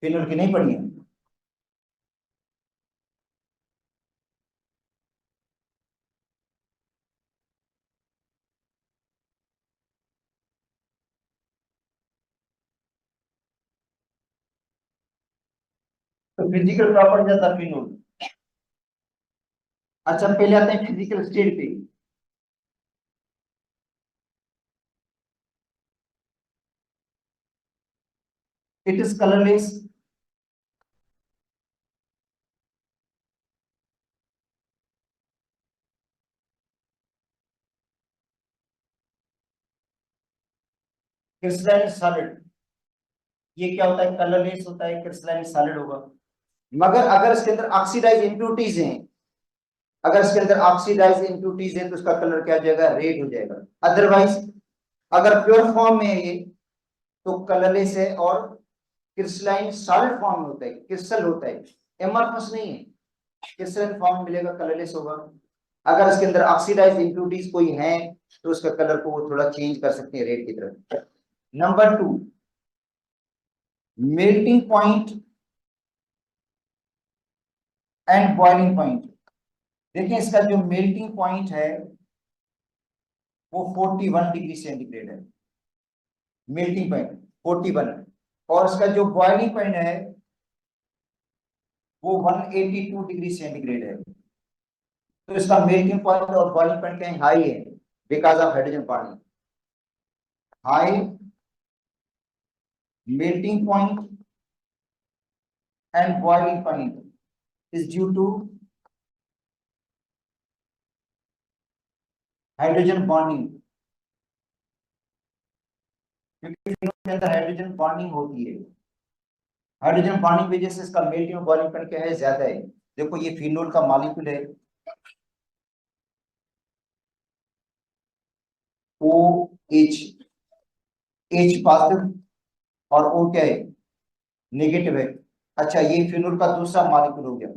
Phenol की नहीं पढ़ी है? तो फिजिकल प्रॉपर्टी जाता फिनोल। अच्छा पहले आते हैं फिजिकल स्टेट पे। It is colourless. Crystalline solid. ये क्या होता है? कलरलेस होता है, क्रिस्टलाइन सॉलिड होगा। मगर अगर इसके अंदर ऑक्सीडाइज इंप्यूरिटीज हैं, अगर इसके अंदर ऑक्सीडाइज इंप्यूरिटीज हैं तो उसका कलर क्या हो जाएगा? रेड हो जाएगा। अदरवाइज अगर प्योर फॉर्म में है ये तो कलरलेस है और क्रिस्टलाइन सॉलिड फॉर्म में होता है, क्रिस्टल होता है, एमरफस नहीं है। क्रिस्टलाइन फॉर्म मिलेगा, कलरलेस होगा। अगर इसके अंदर ऑक्सीडाइज इंप्यूरिटीज कोई हैं तो उसका कलर को वो थोड़ा चेंज कर सकते हैं रेड की तरफ। Number 2, melting point and boiling point. देखिए इसका जो मेल्टिंग पॉइंट है वो 41 डिग्री सेंटीग्रेड है, मेल्टिंग पॉइंट 41। और इसका जो बॉइलिंग पॉइंट है वो 182 डिग्री सेंटीग्रेड है। तो इसका मेल्टिंग पॉइंट और बॉइलिंग पॉइंट कहीं हाई है because of hydrogen bonding. High melting point and boiling point is due to hydrogen bonding, क्योंकि के अंदर हाइड्रोजन बॉन्डिंग होती है। हाइड्रोजन बॉन्डिंग वजह से इसका मेल्टिंग और बॉइलिंग पॉइंट क्या है? ज्यादा है। देखो ये फिनोल का मॉलिक्यूल है, ओ एच, एच पॉजिटिव और ओ क्या है? नेगेटिव है। अच्छा ये फिनोल का दूसरा मॉलिक्यूल हो गया,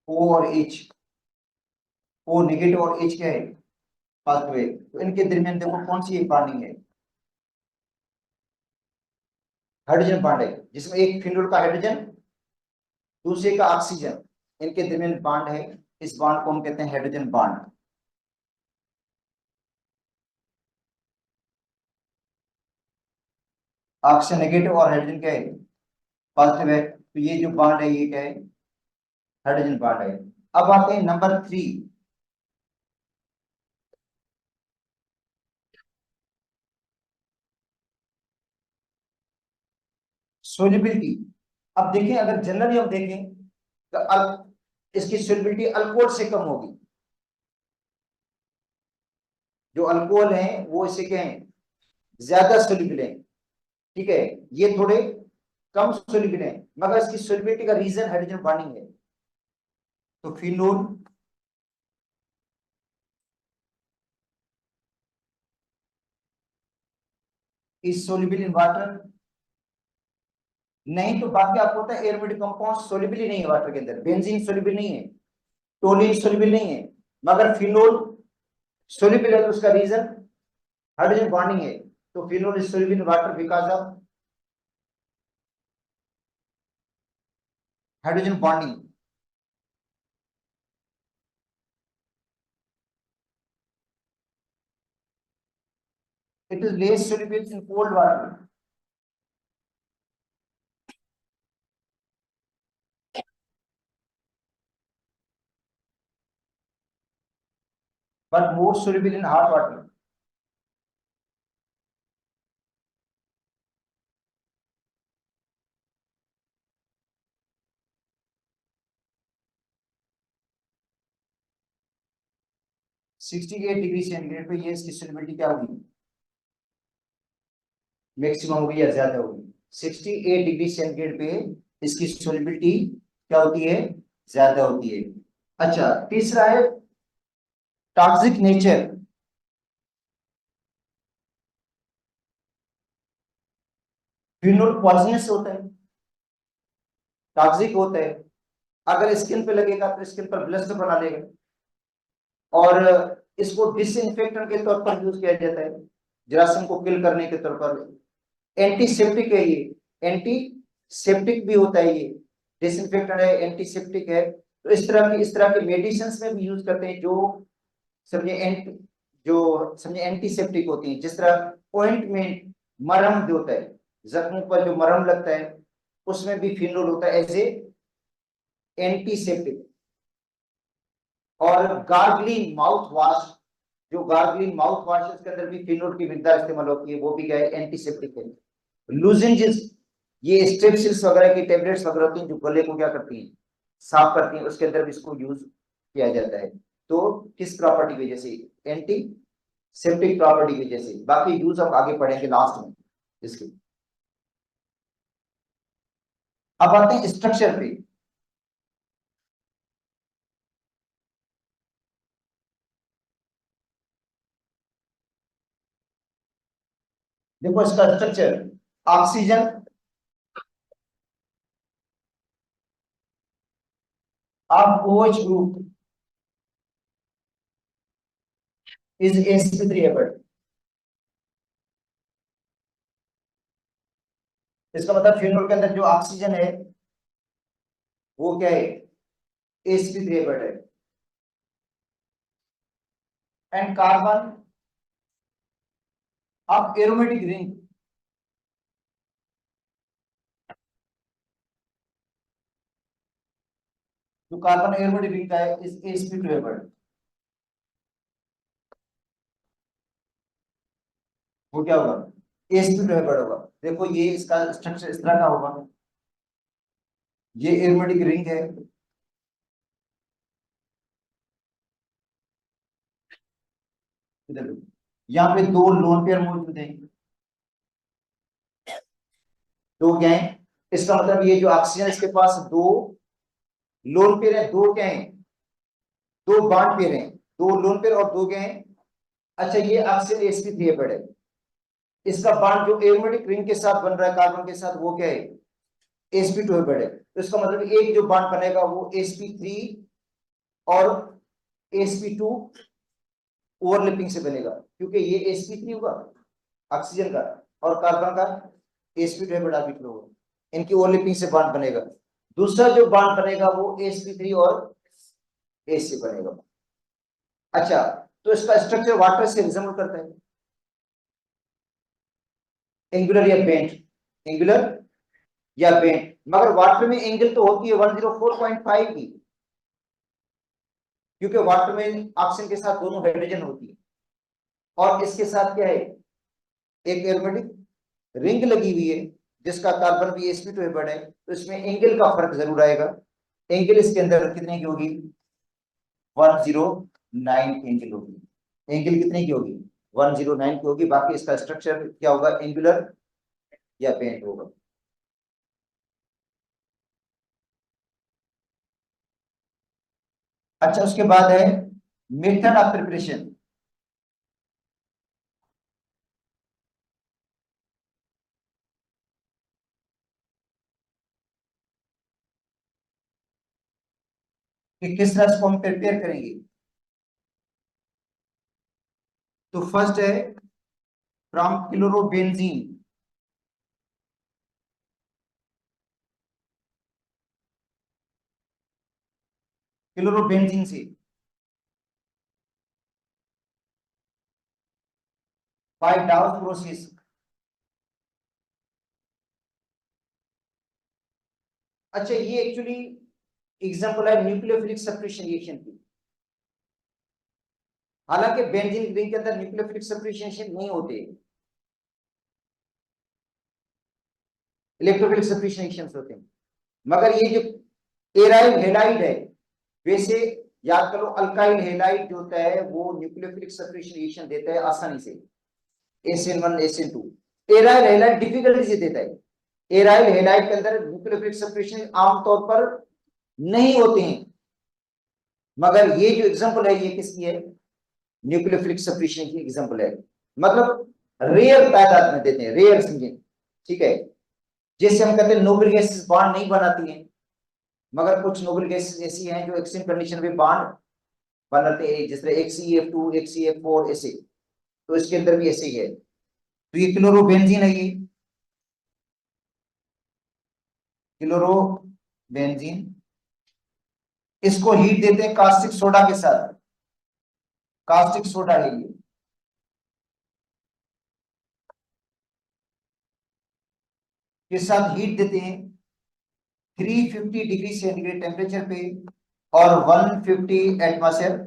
ओ और एच, ओ नेगेटिव और एच क्या है? पॉजिटिव है। तो इनके दरमियान देखो कौन सी बॉन्डिंग है? हाइड्रोजन बॉन्ड है, जिसमें एक फिनोल का हाइड्रोजन दूसरे का ऑक्सीजन, इनके दरमियान बॉन्ड है। इस बॉन्ड को हम कहते हैं हाइड्रोजन बॉन्ड। ऑक्सीजन नेगेटिव और हाइड्रोजन क्या है? पॉजिटिव है। तो ये जो बॉन्ड है ये क्या है? हाइड्रोजन बॉन्ड है। अब आते हैं नंबर 3, सोल्युबिलिटी। अब देखें अगर जनरली हम देखें तो इसकी सोल्युबिलिटी अल्कोहल से कम होगी। जो अल्कोहल है वो इसे क्या है? ज्यादा सोल्युबल है। ठीक है, ये थोड़े कम सोल्युबल है, मगर इसकी सोल्युबिलिटी का रीजन हाइड्रोजन बॉन्डिंग है। तो phenol is soluble in water. नहीं तो बाकी आपको पता है एरोमेटिक कंपाउंड सोल्युबल ही नहीं है वाटर के अंदर। बेंजीन सोल्युबल नहीं है, टोलिन सोल्युबल नहीं है, मगर फिनोल सोल्युबल है। तो उसका रीजन हाइड्रोजन बॉन्डिंग है। तो phenol is soluble in water because of hydrogen bonding. It is less soluble in cold water. but more soluble in hot water. Sixty eight degree centigrade पे ये इसकी solubility क्या होगी? मैक्सिमम होगी या ज्यादा होगी? 68 डिग्री सेंटीग्रेड पे इसकी सोलिबिलिटी क्या होती है? ज्यादा होती है। अच्छा तीसरा है टॉक्सिक नेचर। फिनोल पॉइजनस होता है, टॉक्सिक होता है। अगर स्किन पे लगेगा तो स्किन पर ब्लस्ट बना लेगा और इसको डिसइंफेक्टेंट के तौर पर यूज किया जाता है। जरासीम को किल करने के तौर पर। एंटीसेप्टिक है ये, एंटीसेप्टिक भी होता है ये, डिसइंफेक्टेंट है, एंटीसेप्टिक है। तो इस तरह के मेडिसिन में भी यूज करते हैं जो समझे एंटीसेप्टिक होती है। जिस तरह ऑइंटमेंट, मरहम जो होता है, जख्मों पर जो मरहम लगता है उसमें भी फिनोल होता है एज ए एंटीसेप्टिक। और गार्गलिंग माउथ वॉश, जो गार्गलिंग माउथ वॉश है उसके अंदर भी फिनोल की मिकदार इस्तेमाल होती है, वो भी क्या है, एंटीसेप्टिक है। लूजेंजेस, ये स्ट्रेप्सिल्स वगैरह की टेबलेट्स वगैरह होती हैं जो गले को क्या करती हैं, साफ करती हैं, उसके अंदर भी इसको यूज किया जाता है। तो किस प्रॉपर्टी की वजह से, एंटी सेप्टिक प्रॉपर्टी की वजह से। बाकी यूज हम आगे पढ़ेंगे लास्ट में इसके। अब आते हैं स्ट्रक्चर पे। देखो इसका structure, oxygen of OH group is sp3 इसका मतलब फिनोल के अंदर जो ऑक्सीजन है वो क्या है, sp3 है। And carbon of aromatic ring, जो कार्बन एरोमेटिक रिंग का है इस sp2 वो क्या होगा, sp2 होगा। देखो ये इसका स्ट्रक्चर इस तरह का होगा, ये एरोमेटिक रिंग है, इधर यहाँ पे दो लोन पेयर मौजूद है, दो क्या है, इसका मतलब ये जो ऑक्सीजन इसके पास दो लोन पेयर है, दो क्या है, दो बॉन्ड पेयर हैं, दो लोन पेयर और दो क्या है। अच्छा ये ऑक्सीजन sp3 है, इसका बॉन्ड जो एरोमेटिक रिंग के साथ बन रहा है कार्बन के साथ वो क्या है, sp2 है। तो इसका मतलब एक जो बॉन्ड बनेगा वो sp3 और sp2 ओवरलैपिंग से बनेगा, क्योंकि ये sp3 होगा ऑक्सीजन का और कार्बन का sp2 ऑर्बिटल होगा, इनकी ओवरलैपिंग से बॉन्ड बनेगा। दूसरा जो बॉन्ड बनेगा वो sp3 और एस से बनेगा। अच्छा तो इसका स्ट्रक्चर वाटर से रिजेंबल करता है, एंगुलर या बेंट, एंगुलर या बेंट। मगर वाटर में एंगल तो होती है 104.5 की, क्योंकि वाटर में ऑक्सीजन के साथ दोनों हाइड्रोजन होती है और इसके साथ क्या है, एक एरोमेटिक रिंग लगी हुई है जिसका कार्बन भी sp2 है। तो इसमें एंगल का फर्क जरूर आएगा, एंगल इसके अंदर कितने की होगी, 109 एंगल होगी, एंगल कितने की होगी, 109 की होगी। बाकी इसका स्ट्रक्चर क्या होगा, एंगुलर या बेंट होगा। अच्छा उसके बाद है मेथड ऑफ प्रिपरेशन। कि किस तरह इसको हम प्रिपेयर करेंगे। तो फर्स्ट है फ्रॉम क्लोरोबेंजीन, क्लोरोबेंजीन से बाय डाउस प्रोसेस। अच्छा ये एक्चुअली एग्जांपल है न्यूक्लियोफिलिक सब्स्टिट्यूशन रिएक्शन की। हालांकि बेंजीन रिंग के अंदर न्यूक्लियोफिलिक सब्स्टिट्यूशन नहीं होते, इलेक्ट्रोफिलिक सब्स्टिट्यूशन रिएक्शंस होते हैं। मगर ये जो एराइल हैलाइड है, वैसे याद करो अल्काइल हैलाइड जो होता है वो न्यूक्लियोफिलिक सब्स्टिट्यूशन रिएक्शन देता है आसानी से, SN1 SN2। Aryl halide difficulty से देता है, एराइल हैलाइड के अंदर न्यूक्लियोफिलिक सब्स्टिट्यूशन आमतौर पर नहीं होते हैं। मगर ये जो एग्जांपल है ये किसकी है, न्यूक्लियोफिलिक सब्स्टिट्यूशन की एग्जांपल है, मतलब रेयर तादाद में देते हैं, रेयर समझे, ठीक है। जैसे हम कहते हैं नोबल गैसेस बॉन्ड नहीं बनाती हैं, मगर कुछ नोबल गैसेस ऐसी हैं जो एक्सट्रीम कंडीशन में बॉन्ड बनाते हैं, जैसे HCF2 HCF4 ऐसे। तो इसके अंदर भी ऐसे ही है, तो ये क्लोरोबेंजीन है, ये क्लोरोबेंजीन। इसको हीट देते हैं कास्टिक सोडा के साथ, कास्टिक सोडा है ये। के साथ हीट देते हैं 350 डिग्री सेंटीग्रेड टेम्परेचर पे और 150 एटमॉस्फेयर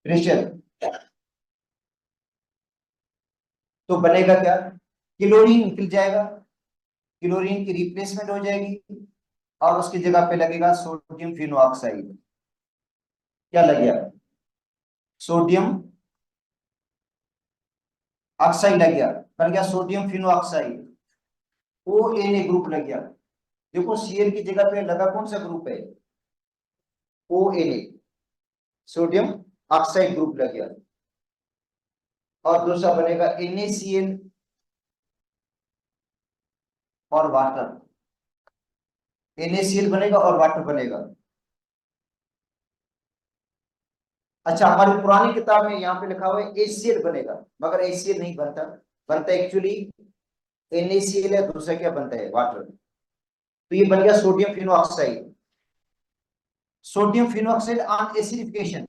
प्रेशर। तो बनेगा क्या, क्लोरीन निकल जाएगा, क्लोरीन की रिप्लेसमेंट हो जाएगी और उसकी जगह पे लगेगा सोडियम फिनोऑक्साइड। क्या लग गया, सोडियम ऑक्साइड लग गया, बन गया sodium phenoxide. O N A group लग गया। देखो सीएल की जगह पे लगा कौन सा ग्रुप है, O N A, sodium oxide group लग गया। और दूसरा बनेगा NaCl और वाटर, NaCl बनेगा और वाटर बनेगा। अच्छा, हमारी पुरानी किताब में यहाँ पे लिखा हुआ है HCl बनेगा, मगर HCl नहीं बनता, बनता एक्चुअली NaCl है, दूसरा क्या बनता है, वाटर। तो ये बन गया sodium phenoxide. Sodium phenoxide on acidification,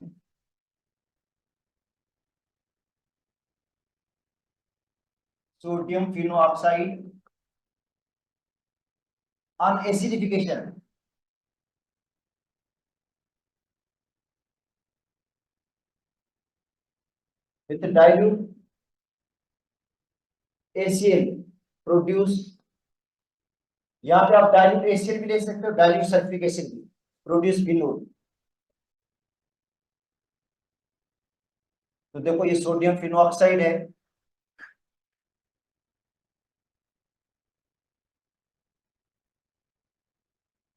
sodium phenoxide on acidification with dilute HCl produce. यहाँ पे आप डाइल्यूट HCl भी ले सकते हो, डाइल्यूट सल्फ्यूरिक एसिड भी, प्रोड्यूस फिनोल। तो देखो ये सोडियम फिनोऑक्साइड है,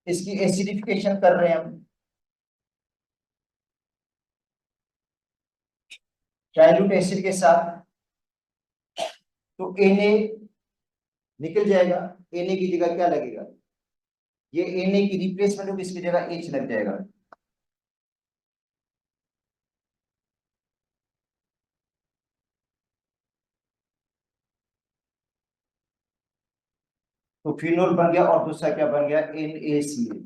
इसकी एसिडिफिकेशन कर रहे हैं हम डाइल्यूट एसिड के साथ, तो Na निकल जाएगा, Na की जगह क्या लगेगा, ये Na की रिप्लेसमेंट होगी, इसकी जगह H लग जाएगा। तो फिनोल बन गया और दूसरा क्या बन गया, NaCl।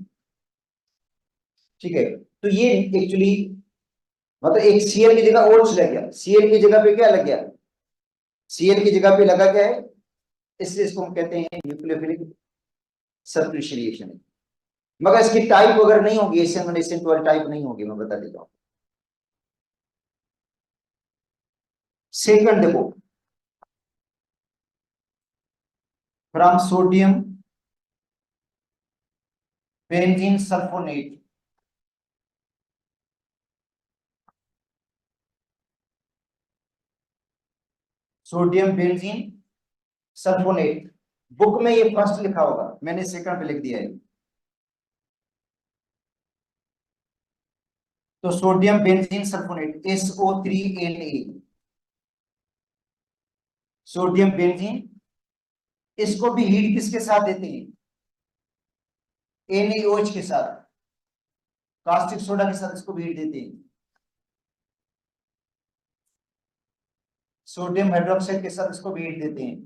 ठीक है, तो ये एक्चुअली मतलब एक Cl की जगह OH लग गया, Cl की जगह पे क्या लग गया, Cl की जगह पे लगा क्या है, इसलिए इसको हम कहते हैं न्यूक्लियोफिलिक सब्स्टिट्यूशन। मगर इसकी टाइप अगर नहीं होगी, एशियन एशियन 12 टाइप नहीं होगी, मैं बता देता हूँ। सेकंड देखो, from sodium benzene sulphonate, sodium benzene sulphonate. Book में ये फर्स्ट लिखा होगा, मैंने सेकंड पे लिख दिया है। तो sodium benzene sulphonate SO3Na, sodium benzene. इसको भी हीट किसके साथ देते हैं, NaOH के साथ, कास्टिक सोडा के साथ इसको भी हीट देते हैं। सोडियम हाइड्रोक्साइड के साथ इसको भी हीट देते हैं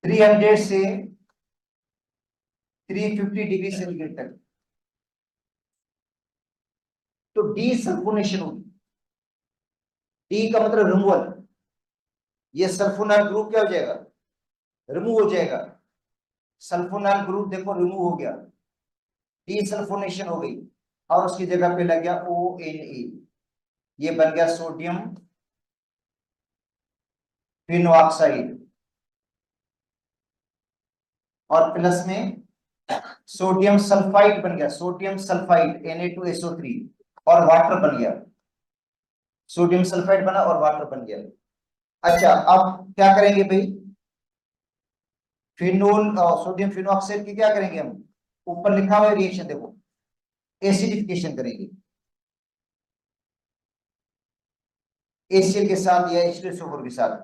300 से 350 डिग्री सेंटीग्रेड तक। तो डी सल्फोनेशन होगी, डी का मतलब रिमूवल, ये सल्फोनाइल ग्रुप क्या हो जाएगा, रिमूव हो जाएगा। सल्फोनाइल ग्रुप देखो रिमूव हो गया, डी सल्फोनेशन हो गई और उसकी जगह पे लग गया ONA, ये बन गया सोडियम फिनोऑक्साइड। और प्लस में सोडियम सल्फाइड बन गया, सोडियम सल्फाइड Na2SO3 और वाटर बन गया, सोडियम सल्फाइड बना और वाटर बन गया। अच्छा, अब क्या करेंगे भाई, फिनोल सोडियम फिनोऑक्साइड की क्या करेंगे हम, ऊपर लिखा हुआ है रिएक्शन देखो, एसिडिफिकेशन करेंगे HCl के साथ या H2SO4 के साथ।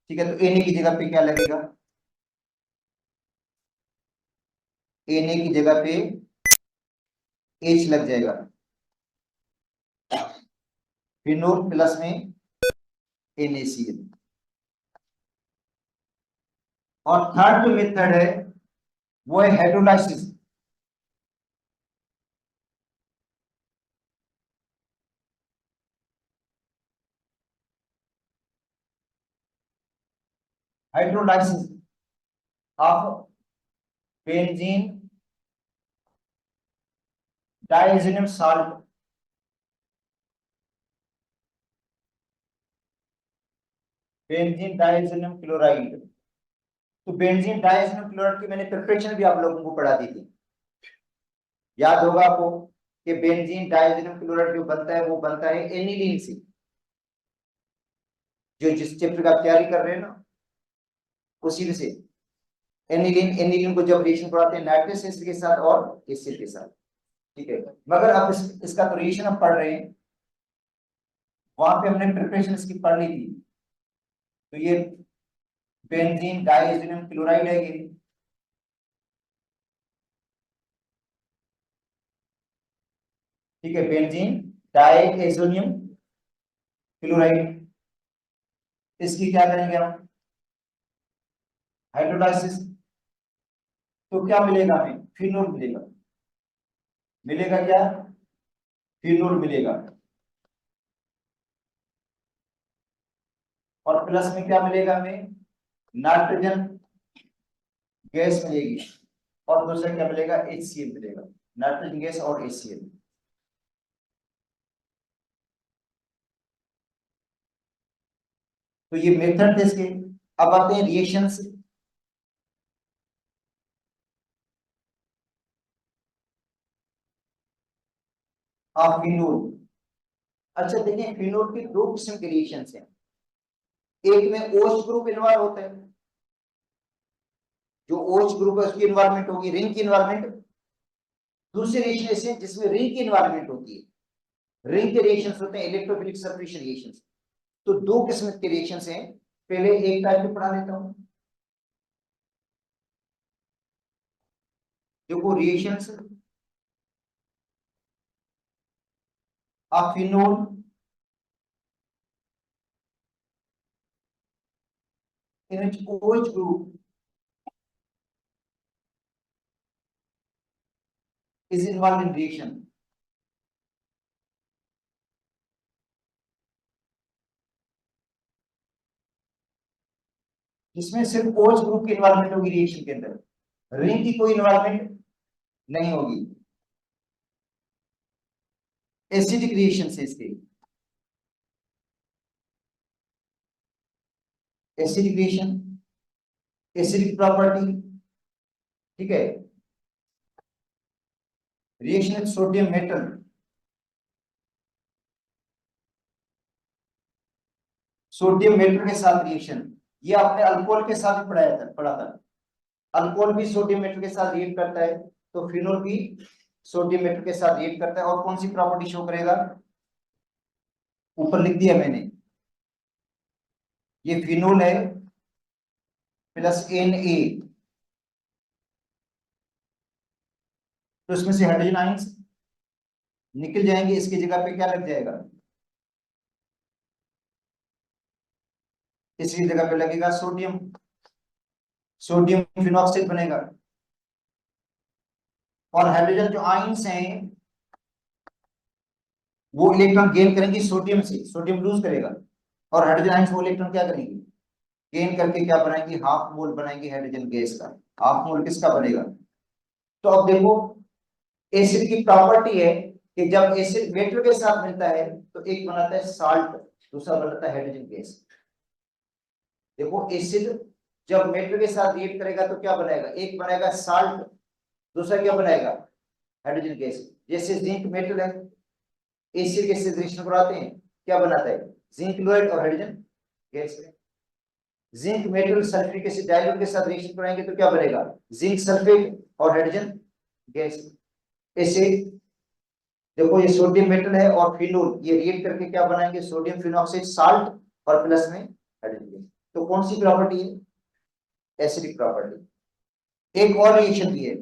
ठीक है, तो Na की जगह पे क्या लगेगा, Na की जगह पे H लग जाएगा, फिनोल प्लस में NaCl। और थर्ड जो मेथड है वो है hydrolysis. Hydrolysis of benzene diazonium salt, benzene diazonium chloride. तो बेंजीन डाइएथेनियम क्लोराइड की मैंने प्रिपरेशन भी आप लोगों को पढ़ा दी थी, याद होगा आपको कि बेंजीन डाइएथेनियम क्लोराइड जो बनता है वो बनता है एनिलीन से। जो जिस चैप्टर का तैयारी कर रहे हैं ना उसी में से एनिलीन, एनिलीन को जब रिएक्शन कराते हैं नाइट्रस एसिड के साथ और एसिड के साथ, ठीक है। मगर अब इसका तो रिएक्शन हम पढ़ रहे हैं, वहां पे हमने प्रिपरेशन इसकी पढ़ ली थी। तो ये बेंजीन डाइएथेनियम क्लोराइड है ये, ठीक है, बेंजीन डाइएथेनियम क्लोराइड। इसकी क्या करेंगे हम, हाइड्रोलाइसिस। तो क्या मिलेगा हमें, फिनोल मिलेगा। मिलेगा क्या, फिनोल मिलेगा। और प्लस में क्या मिलेगा हमें, नाइट्रोजन गैस मिलेगी। और दूसरा क्या मिलेगा, HCl मिलेगा, नाइट्रोजन गैस और HCl। तो ये मेथड थे इसके। अब आते हैं रिएक्शन से। फिनोल, अच्छा देखिए फिनोल की दो किस्म के रिएक्शन हैं। एक में OH ग्रुप इन्वॉल्व होता है, जो OH ग्रुप है उसकी इन्वायरमेंट होगी रिंग की इन्वायरमेंट। दूसरी रिएक्शन ऐसे जिसमें रिंग की इन्वायरमेंट होती है। रिंग के रिएक्शंस होते हैं इलेक्ट्रोफिलिक सेपरेशन रिएक्शंस। तो दो किस्म के रिएक्शंस हैं, पहले एक टाइप में पढ़ा देता हूं। देखो reactions of phenol in which OH group is involved in reaction। जिसमें सिर्फ OH ग्रुप की इन्वॉल्वमेंट होगी रिएक्शन के अंदर, रिंग की कोई इन्वॉल्वमेंट नहीं होगी। एसिडिक रिएक्शन से इसके, एसिडिक रिएक्शन, एसिडिक प्रॉपर्टी, ठीक है। Reaction with sodium metal, sodium metal के साथ रिएक्शन, ये आपने अल्कोहल के साथ भी पढ़ा था। अल्कोहल भी सोडियम मेटल के साथ रिएक्ट करता है, तो फिनोल भी सोडियम मेटल के साथ रिएक्ट करता है। और कौन सी प्रॉपर्टी शो करेगा, ऊपर लिख दिया मैंने, ये फिनोल है प्लस Na, तो इसमें से हाइड्रोजन आयंस निकल जाएंगे, इसकी जगह पे क्या लग जाएगा, इसकी जगह पे लगेगा सोडियम, सोडियम फिनॉक्साइड बनेगा। और हाइड्रोजन जो आयंस हैं वो इलेक्ट्रॉन गेन करेंगे सोडियम से, सोडियम लूज करेगा। और हाइड्रोजन आयंस वो इलेक्ट्रॉन क्या करेंगे, गेन करके क्या बनाएंगे, हाफ मोल बनाएंगे हाइड्रोजन गैस का। हाफ मोल किसका बनेगा, तो अब देखो एसिड की प्रॉपर्टी है कि जब एसिड मेटल के साथ मिलता है तो एक बनाता है साल्ट, दूसरा बनाता है हाइड्रोजन गैस। देखो एसिड जब मेटल के साथ रिएक्ट करेगा तो क्या बनाएगा, एक बनाएगा साल्ट, दूसरा क्या बनाएगा, हाइड्रोजन गैस। जैसे जिंक मेटल है, एसिड के साथ रिएक्शन कराते हैं, क्या बनाता है, जिंक क्लोराइड और hydrogen gas. Zinc metal sulphuric acid dilute के साथ रिएक्शन कराएंगे तो क्या बनेगा, जिंक सल्फेट और हाइड्रोजन गैस। ऐसे देखो ये सोडियम मेटल है और फिनोल, ये रिएक्ट करके क्या बनाएंगे, सोडियम फिनॉक्साइड साल्ट और प्लस में हाइड्रोजन गैस। तो कौन सी प्रॉपर्टी है, एसिडिक प्रॉपर्टी। एक और रिएक्शन भी है,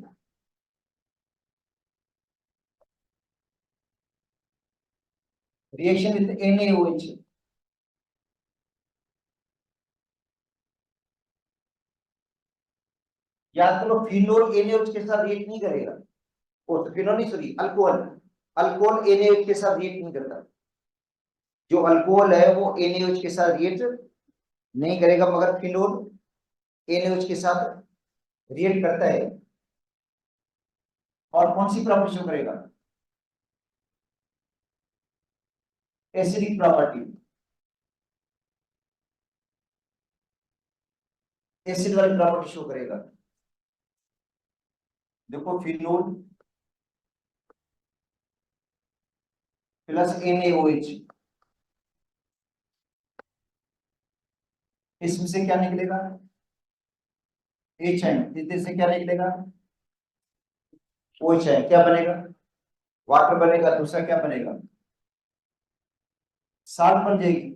रिएक्शन विद NaOH, याद करो फिनोल NaOH के साथ रिएक्ट नहीं करेगा, ओ तो फिनोल नहीं, सॉरी अल्कोहल, अल्कोहल NaOH के साथ रिएक्ट नहीं करता, जो अल्कोहल है वो NaOH के साथ रिएक्ट नहीं करेगा, मगर फिनोल NaOH के साथ रिएक्ट करता है। और कौन सी प्रॉपर्टी शो करेगा? एसिडिक प्रॉपर्टी, एसिड वाली प्रॉपर्टी शो करेगा। देखो फिनोल प्लस NaOH, इसमें से क्या निकलेगा? एच आयन, इधर से क्या निकलेगा? OH आयन, क्या बनेगा? वाटर बनेगा। दूसरा क्या बनेगा? साल्ट बन जाएगी।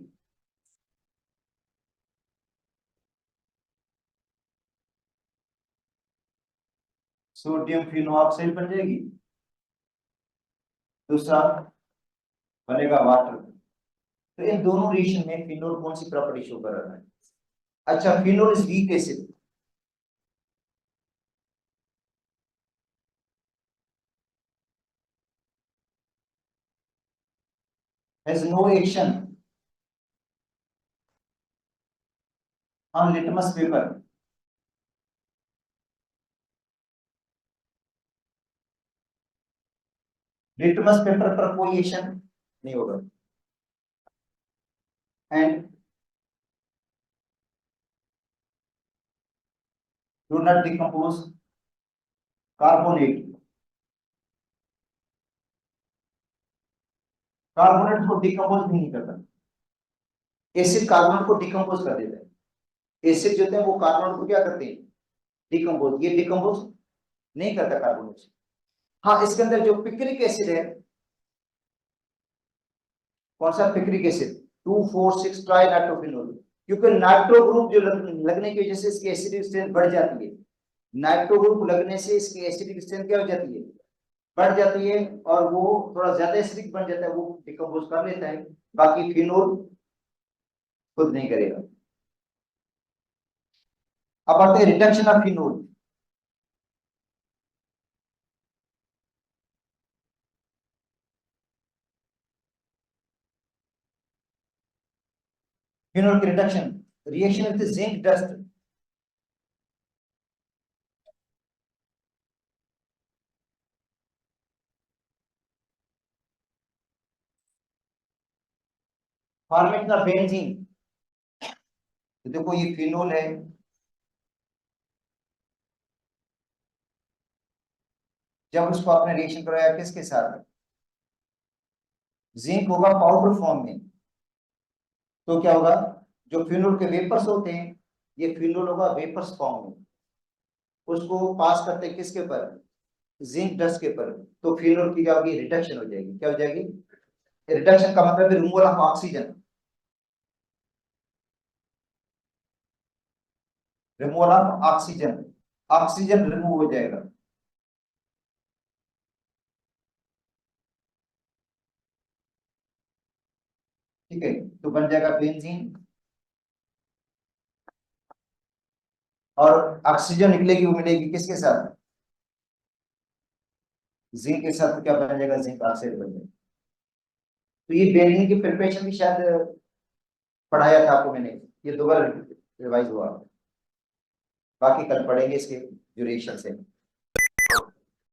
सोडियम फिनोऑक्साइड बन जाएगी। दूसरा बनेगा वाटर। तो इन दोनों रिएक्शन में फिनोल कौन सी प्रॉपर्टी शो कर रहा है? अच्छा, phenol is weak acid, has no action on litmus paper, litmus paper पर कोई एक्शन नहीं होगा, and do not decompose carbonate, carbonate को डिकम्पोज नहीं करता, एसिड कार्बोनेट को डिकम्पोज कर देता है। एसिड जो होते हैं वो कार्बोनेट को क्या करते हैं? डिकम्पोज। ये डिकम्पोज नहीं करता कार्बोनेट। हाँ, इसके अंदर जो पिक्रिक एसिड है, कौन सा पिक्रिक एसिड? 2,4,6 ट्राई नाइट्रोफिनोल, क्योंकि नाइट्रो ग्रुप जो लगने की वजह से इसकी एसिडिक स्ट्रेंथ बढ़ जाती है। नाइट्रो ग्रुप लगने से इसकी एसिडिक स्ट्रेंथ क्या हो जाती है? बढ़ जाती है, और वो थोड़ा ज्यादा एसिडिक बन जाता है, वो डिकम्पोज कर लेता है। बाकी फिनोल खुद नहीं करेगा। अब आते हैं रिडक्शन ऑफ फिनोल। फिनोल की reduction, reaction with zinc dust, formation of benzene. तो देखो ये फिनोल है, जब उसको आपने रिएक्शन कराया किसके साथ? जिंक होगा पाउडर फॉर्म में, तो क्या होगा? जो फिनोल के वेपर्स होते हैं, ये फिनोल होगा वेपर्स फॉर्म में, उसको पास करते हैं किसके पर? जिंक डस्ट के पर। तो फिनोल की क्या होगी? रिडक्शन हो जाएगी। क्या हो जाएगी? रिडक्शन का मतलब removal of oxygen, removal of oxygen, oxygen remove हो जाएगा। ठीक है, तो बन जाएगा बेंजीन, और ऑक्सीजन निकलेगी, वो मिलेगी किसके साथ? जिंक के साथ। तो क्या बन जाएगा? जिंक ऑक्साइड बन जाएगा। तो ये बेंजीन की प्रिपरेशन भी शायद पढ़ाया था आपको मैंने, ये दोबारा रिवाइज हुआ। बाकी कल पढ़ेंगे इसके ड्यूरेशन से।